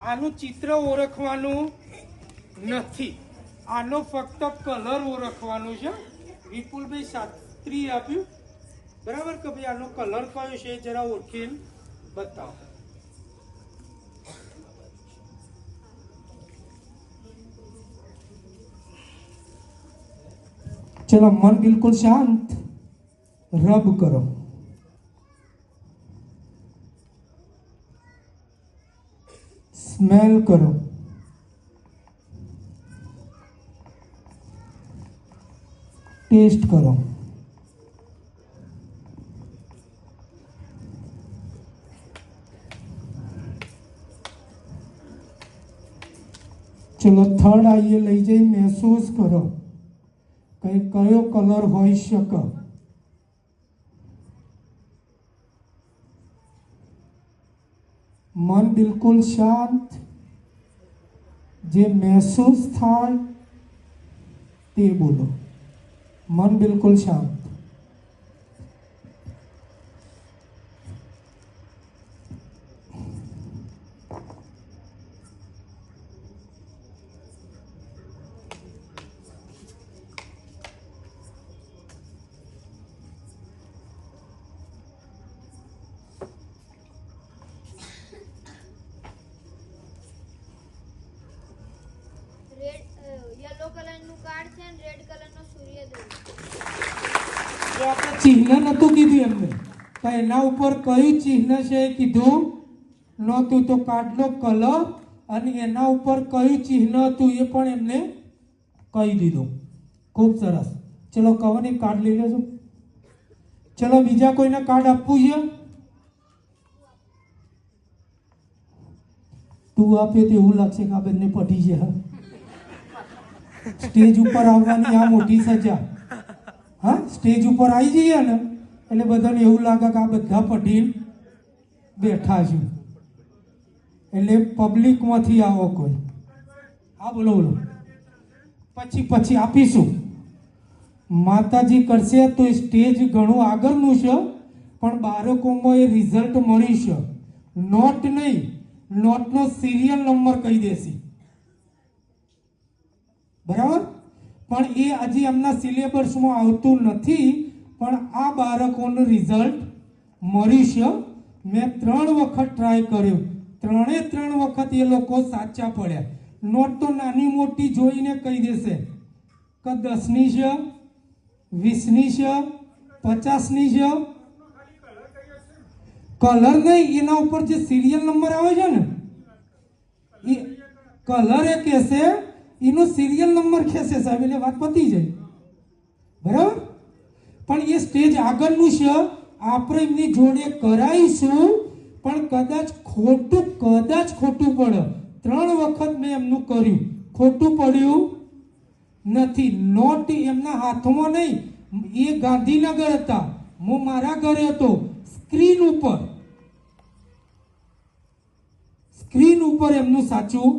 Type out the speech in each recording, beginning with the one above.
આનું ચિત્ર ઓળખવાનું નથી, આનો ફક્ત કલર ઓળખવાનું છે। વિપુલભાઈ શાસ્ત્રી આપ્યું બરાબર કે ભાઈ આનો કલર કયો છે જરા ઓળખીને બતાવો। चलो मन बिल्कुल शांत, रब करो। स्मेल करो, टेस्ट करो, चलो थर्ड आइए लई जाए महसूस करो कई कयो कलर होई शके। मन बिल्कुल शांत, जे महसूस थाय ते बोलो। मन बिल्कुल शांत। येलो कलर નું કાર્ડ છે અને રેડ કલર નો સૂર્યોદય। જો આપણે ચિહ્ન નતું કીધું એમને તો એના ઉપર કયું ચિહ્ન છે કીધું નતું, તો કાર્ડનો કલર અને એના ઉપર કયું ચિહ્ન હતું એ પણ એમને કહી દીધું। ખૂબ સરસ। ચલો કવન એક કાર્ડ લઈ લેજો। ચલો બીજા કોઈને કાર્ડ આપવું છે? તું આપે તો એવું લાગશે કે આ બંને પટી છે। હા, સ્ટેજ ઉપર આવવાની આ મોટી સજા। હા, સ્ટેજ ઉપર આવી જઈએ ને એટલે બધાને એવું લાગે કે આ બધા પટીને બેઠા છે, એટલે પબ્લિકમાંથી આવો કોઈ। હા બોલો બોલો, પછી આપીશું। માતાજી કરશે તો સ્ટેજ ઘણું આગળનું છે, પણ બાળકોમાં એ રિઝલ્ટ મળી છે। નોટ નહીં, નોટનો સિરિયલ નંબર કહી દેશે બરાબર, પણ એ હજી એમના સિલેબસમાં આવતું નથી, પણ આ બાળકોનું રિઝલ્ટ મળ્યું છે। મેં 3 વખત ટ્રાય કર્યો, 3 વખત એ લોકો સાચા પડ્યા। નોટ તો નાની મોટી જોઈને કહી દેશે કે 10ની છે, 20ની છે, 50ની છે। કલર નહીં, એના ઉપર જે સિરિયલ નંબર આવે છે ને એ કલર એ કહેશે, એનો સિરિયલ નંબર કહેશે સાહેબ, એટલે વાત પતી જાય બરાબર। પણ એ સ્ટેજ આગળનું છે, આપણે એમની જોડે કરાવીશું, પણ કદાચ ખોટું પડે। 3 વખત મેં એમનું કર્યું, ખોટું પડ્યું નથી। નોટ એમના હાથમાં નહીં, એ ગાંધીનગર હતા, હું મારા ઘરે હતો। સ્ક્રીન ઉપર એમનું સાચું,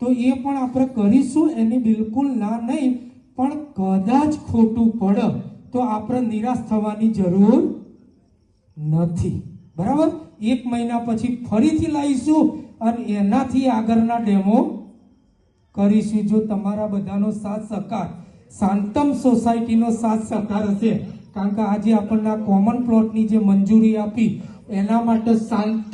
તો એ પણ આપણે કરીશું। એની બિલકુલ ના નહીં, પણ કદાચ ખોટું પડે તો આપણે નિરાશ થવાની જરૂર નથી બરાબર। 1 મહિના પછી ફરીથી લાવીશું અને એનાથી આગળના ડેમો કરીશું। જો તમારા બધાનો સાથ સહકાર, શાંતમ સોસાયટીનો સાથ સહકાર હશે, કારણ કે આજે આપણને કોમન પ્લોટની જે મંજૂરી આપી એના માટે શાંત